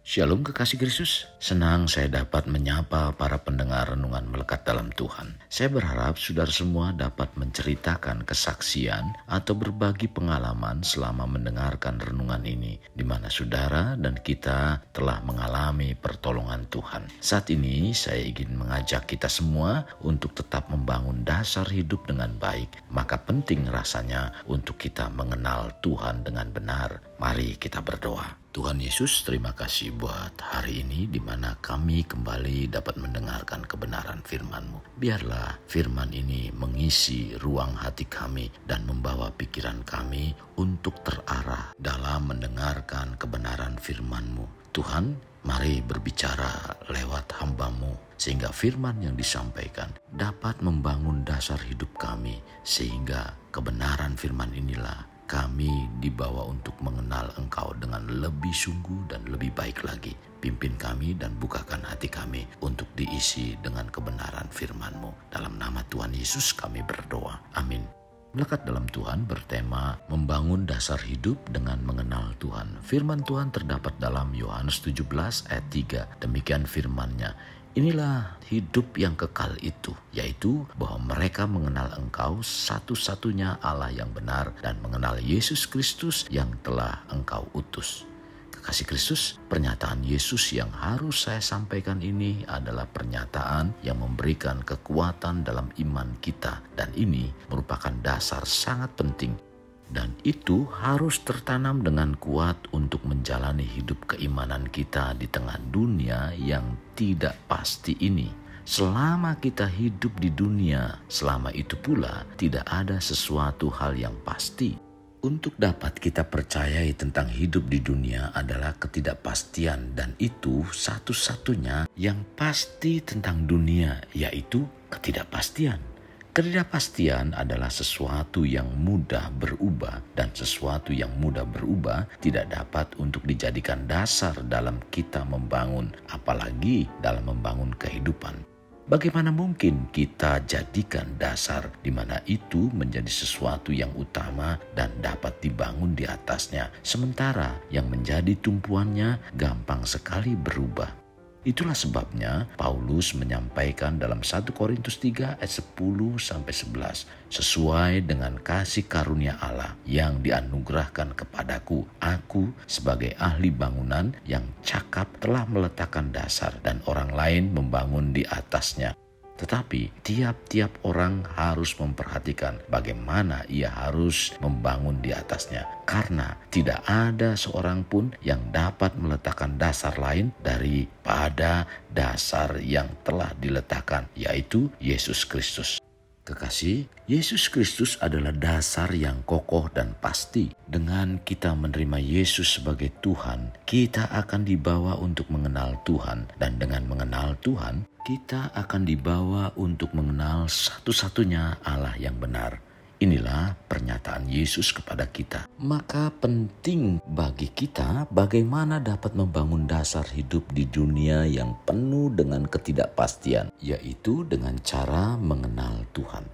Shalom kekasih Kristus, senang saya dapat menyapa para pendengar renungan melekat dalam Tuhan. Saya berharap saudara semua dapat menceritakan kesaksian atau berbagi pengalaman selama mendengarkan renungan ini, di mana saudara dan kita telah mengalami pertolongan Tuhan. Saat ini saya ingin mengajak kita semua untuk tetap membangun dasar hidup dengan baik, maka penting rasanya untuk kita mengenal Tuhan dengan benar. Mari kita berdoa. Tuhan Yesus, terima kasih buat hari ini di mana kami kembali dapat mendengarkan kebenaran firman-Mu. Biarlah firman ini mengisi ruang hati kami dan membawa pikiran kami untuk terarah dalam mendengarkan kebenaran firman-Mu. Tuhan, mari berbicara lewat hamba-Mu sehingga firman yang disampaikan dapat membangun dasar hidup kami, sehingga kebenaran firman inilah kami dibawa untuk mengenal Engkau dengan lebih sungguh dan lebih baik lagi. Pimpin kami dan bukakan hati kami untuk diisi dengan kebenaran firman-Mu. Dalam nama Tuhan Yesus kami berdoa. Amin. Melekat dalam Tuhan bertema membangun dasar hidup dengan mengenal Tuhan. Firman Tuhan terdapat dalam Yohanes 17 ayat 3. Demikian firman-Nya. Inilah hidup yang kekal itu, yaitu bahwa mereka mengenal Engkau satu-satunya Allah yang benar dan mengenal Yesus Kristus yang telah Engkau utus. Kekasih Kristus, pernyataan Yesus yang harus saya sampaikan ini adalah pernyataan yang memberikan kekuatan dalam iman kita, dan ini merupakan dasar sangat penting. Dan itu harus tertanam dengan kuat untuk menjalani hidup keimanan kita di tengah dunia yang tidak pasti ini. Selama kita hidup di dunia, selama itu pula tidak ada sesuatu hal yang pasti. Untuk dapat kita percayai tentang hidup di dunia adalah ketidakpastian, dan itu satu-satunya yang pasti tentang dunia, yaitu ketidakpastian. Ketidakpastian adalah sesuatu yang mudah berubah, dan sesuatu yang mudah berubah tidak dapat untuk dijadikan dasar dalam kita membangun, apalagi dalam membangun kehidupan. Bagaimana mungkin kita jadikan dasar di mana itu menjadi sesuatu yang utama dan dapat dibangun di atasnya, sementara yang menjadi tumpuannya gampang sekali berubah? Itulah sebabnya Paulus menyampaikan dalam 1 Korintus 3 ayat 10-11, sesuai dengan kasih karunia Allah yang dianugerahkan kepadaku, aku sebagai ahli bangunan yang cakap telah meletakkan dasar dan orang lain membangun di atasnya. Tetapi tiap-tiap orang harus memperhatikan bagaimana ia harus membangun di atasnya, karena tidak ada seorang pun yang dapat meletakkan dasar lain daripada dasar yang telah diletakkan, yaitu Yesus Kristus. Kekasih, Yesus Kristus adalah dasar yang kokoh dan pasti. Dengan kita menerima Yesus sebagai Tuhan, kita akan dibawa untuk mengenal Tuhan. Dan dengan mengenal Tuhan, kita akan dibawa untuk mengenal satu-satunya Allah yang benar. Inilah pernyataan Yesus kepada kita. Maka penting bagi kita bagaimana dapat membangun dasar hidup di dunia yang penuh dengan ketidakpastian, yaitu dengan cara mengenal Tuhan.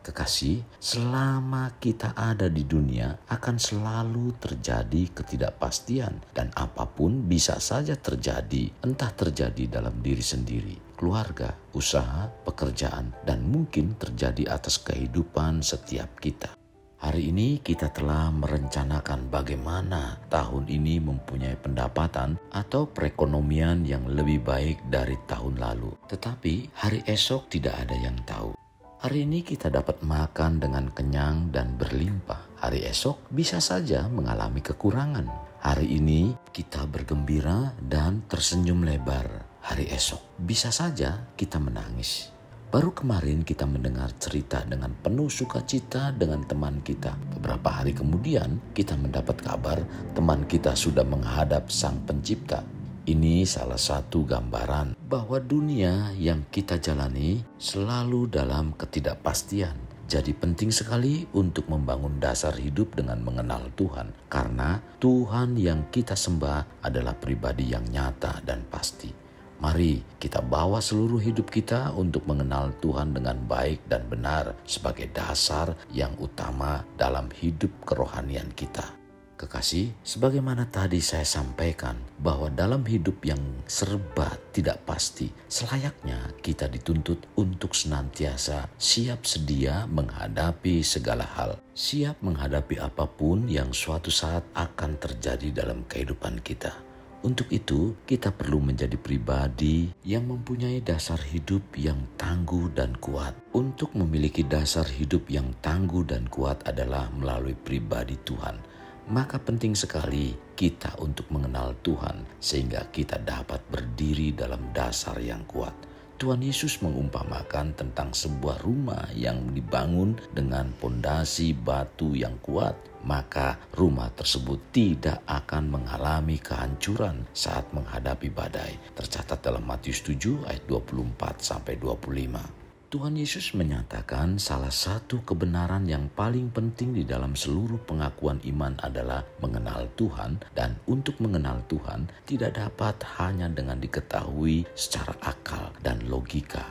Kekasih, selama kita ada di dunia akan selalu terjadi ketidakpastian, dan apapun bisa saja terjadi, entah terjadi dalam diri sendiri, keluarga, usaha, pekerjaan, dan mungkin terjadi atas kehidupan setiap kita. Hari ini kita telah merencanakan bagaimana tahun ini mempunyai pendapatan atau perekonomian yang lebih baik dari tahun lalu. Tetapi hari esok tidak ada yang tahu. Hari ini kita dapat makan dengan kenyang dan berlimpah. Hari esok bisa saja mengalami kekurangan. Hari ini kita bergembira dan tersenyum lebar. Hari esok bisa saja kita menangis. Baru kemarin kita mendengar cerita dengan penuh sukacita dengan teman kita. Beberapa hari kemudian kita mendapat kabar teman kita sudah menghadap Sang Pencipta. Ini salah satu gambaran bahwa dunia yang kita jalani selalu dalam ketidakpastian. Jadi penting sekali untuk membangun dasar hidup dengan mengenal Tuhan. Karena Tuhan yang kita sembah adalah pribadi yang nyata dan pasti. Mari kita bawa seluruh hidup kita untuk mengenal Tuhan dengan baik dan benar sebagai dasar yang utama dalam hidup kerohanian kita. Kekasih, sebagaimana tadi saya sampaikan bahwa dalam hidup yang serba tidak pasti, selayaknya kita dituntut untuk senantiasa siap sedia menghadapi segala hal. Siap menghadapi apapun yang suatu saat akan terjadi dalam kehidupan kita. Untuk itu, kita perlu menjadi pribadi yang mempunyai dasar hidup yang tangguh dan kuat. Untuk memiliki dasar hidup yang tangguh dan kuat adalah melalui pribadi Tuhan. Maka penting sekali kita untuk mengenal Tuhan sehingga kita dapat berdiri dalam dasar yang kuat. Tuhan Yesus mengumpamakan tentang sebuah rumah yang dibangun dengan pondasi batu yang kuat. Maka rumah tersebut tidak akan mengalami kehancuran saat menghadapi badai. Tercatat dalam Matius 7 ayat 24-25. Tuhan Yesus menyatakan salah satu kebenaran yang paling penting di dalam seluruh pengakuan iman adalah mengenal Tuhan, dan untuk mengenal Tuhan tidak dapat hanya dengan diketahui secara akal dan logika.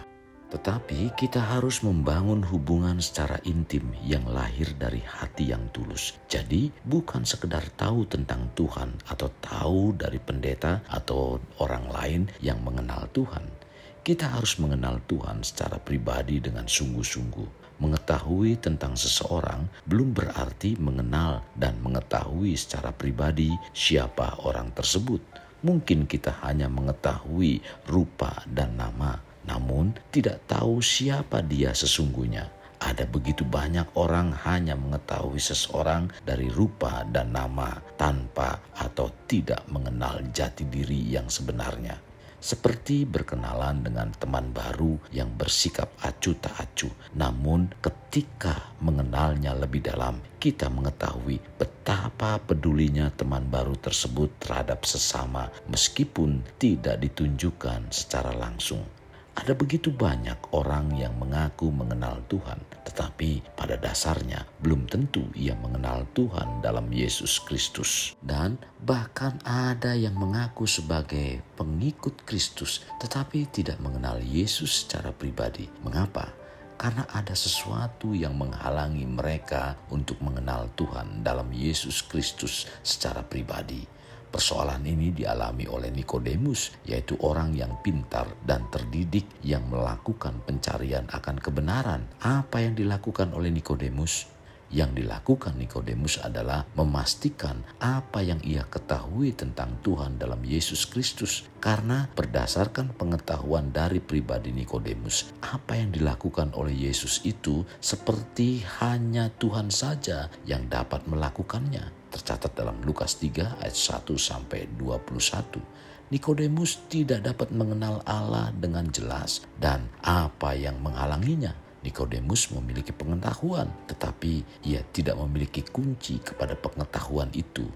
Tetapi kita harus membangun hubungan secara intim yang lahir dari hati yang tulus. Jadi bukan sekedar tahu tentang Tuhan atau tahu dari pendeta atau orang lain yang mengenal Tuhan. Kita harus mengenal Tuhan secara pribadi dengan sungguh-sungguh. Mengetahui tentang seseorang belum berarti mengenal dan mengetahui secara pribadi siapa orang tersebut. Mungkin kita hanya mengetahui rupa dan nama, namun tidak tahu siapa dia sesungguhnya. Ada begitu banyak orang hanya mengetahui seseorang dari rupa dan nama tanpa atau tidak mengenal jati diri yang sebenarnya. Seperti berkenalan dengan teman baru yang bersikap acuh tak acuh. Namun ketika mengenalnya lebih dalam, kita mengetahui betapa pedulinya teman baru tersebut terhadap sesama meskipun tidak ditunjukkan secara langsung. Ada begitu banyak orang yang mengaku mengenal Tuhan, tetapi pada dasarnya belum tentu ia mengenal Tuhan dalam Yesus Kristus. Dan bahkan ada yang mengaku sebagai pengikut Kristus, tetapi tidak mengenal Yesus secara pribadi. Mengapa? Karena ada sesuatu yang menghalangi mereka untuk mengenal Tuhan dalam Yesus Kristus secara pribadi. Persoalan ini dialami oleh Nikodemus, yaitu orang yang pintar dan terdidik yang melakukan pencarian akan kebenaran. Apa yang dilakukan oleh Nikodemus? Yang dilakukan Nikodemus adalah memastikan apa yang ia ketahui tentang Tuhan dalam Yesus Kristus. Karena berdasarkan pengetahuan dari pribadi Nikodemus, apa yang dilakukan oleh Yesus itu seperti hanya Tuhan saja yang dapat melakukannya. Tercatat dalam Lukas 3 ayat 1-21. Nikodemus tidak dapat mengenal Allah dengan jelas, dan apa yang menghalanginya? Nikodemus memiliki pengetahuan, tetapi ia tidak memiliki kunci kepada pengetahuan itu.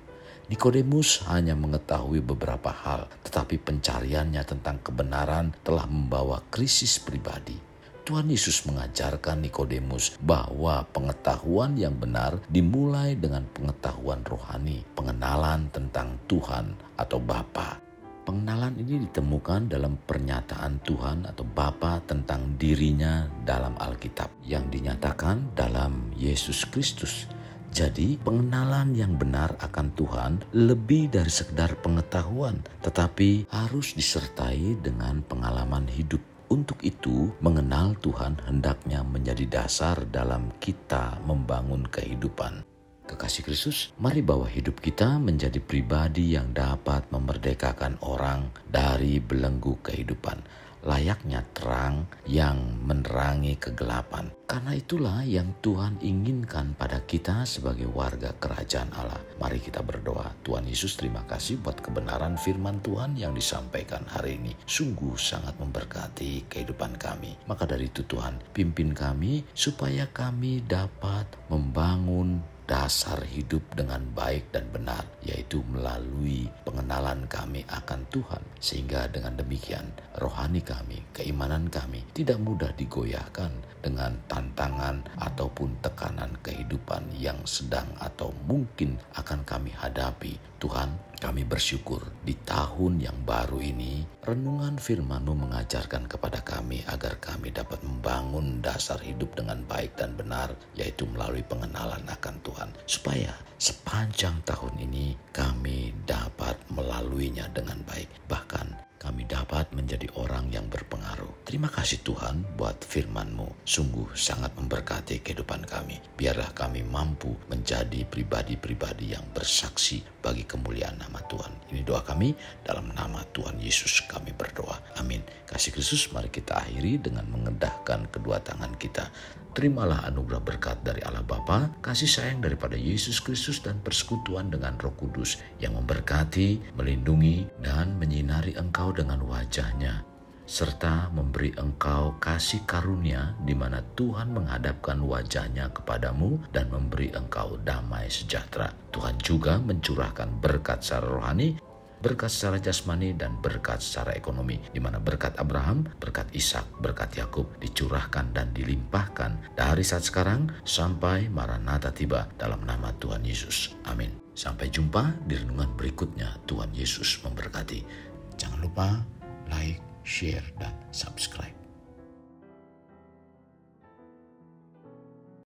Nikodemus hanya mengetahui beberapa hal, tetapi pencariannya tentang kebenaran telah membawa krisis pribadi. Tuhan Yesus mengajarkan Nikodemus bahwa pengetahuan yang benar dimulai dengan pengetahuan rohani, pengenalan tentang Tuhan atau Bapa. Pengenalan ini ditemukan dalam pernyataan Tuhan atau Bapa tentang dirinya dalam Alkitab yang dinyatakan dalam Yesus Kristus. Jadi pengenalan yang benar akan Tuhan lebih dari sekedar pengetahuan, tetapi harus disertai dengan pengalaman hidup. Untuk itu, mengenal Tuhan hendaknya menjadi dasar dalam kita membangun kehidupan. Kekasih Kristus, mari bawa hidup kita menjadi pribadi yang dapat memerdekakan orang dari belenggu kehidupan, layaknya terang yang menerangi kegelapan. Karena itulah yang Tuhan inginkan pada kita sebagai warga kerajaan Allah. Mari kita berdoa. Tuhan Yesus, terima kasih buat kebenaran firman Tuhan yang disampaikan hari ini. Sungguh sangat memberkati kehidupan kami. Maka dari itu Tuhan, pimpin kami supaya kami dapat membangun dasar hidup dengan baik dan benar, yaitu melalui pengenalan kami akan Tuhan, sehingga dengan demikian rohani kami, keimanan kami tidak mudah digoyahkan dengan tantangan ataupun tekanan kehidupan yang sedang atau mungkin akan kami hadapi. Tuhan, Kami bersyukur di tahun yang baru ini, renungan firman-Mu mengajarkan kepada kami agar kami dapat membangun dasar hidup dengan baik dan benar, yaitu melalui pengenalan akan Tuhan. Supaya sepanjang tahun ini kami dapat melaluinya dengan baik. Bahkan kami dapat menjadi orang yang berpengaruh. Terima kasih Tuhan buat firman-Mu. Sungguh sangat memberkati kehidupan kami. Biarlah kami mampu menjadi pribadi-pribadi yang bersaksi bagi kemuliaan nama Tuhan. Ini doa kami, dalam nama Tuhan Yesus kami berdoa. Amin. Kasih Kristus, mari kita akhiri dengan mengendahkan kedua tangan kita. Terimalah anugerah berkat dari Allah Bapa, kasih sayang daripada Yesus Kristus, dan persekutuan dengan Roh Kudus yang memberkati, melindungi, dan menyinari engkau dengan wajah-Nya, serta memberi engkau kasih karunia di mana Tuhan menghadapkan wajah-Nya kepadamu dan memberi engkau damai sejahtera. Tuhan juga mencurahkan berkat secara rohani, berkat secara jasmani, dan berkat secara ekonomi, di mana berkat Abraham, berkat Ishak, berkat Yakub dicurahkan dan dilimpahkan dari saat sekarang sampai Maranatha tiba, dalam nama Tuhan Yesus. Amin. Sampai jumpa di renungan berikutnya. Tuhan Yesus memberkati. Jangan lupa like, share, dan subscribe.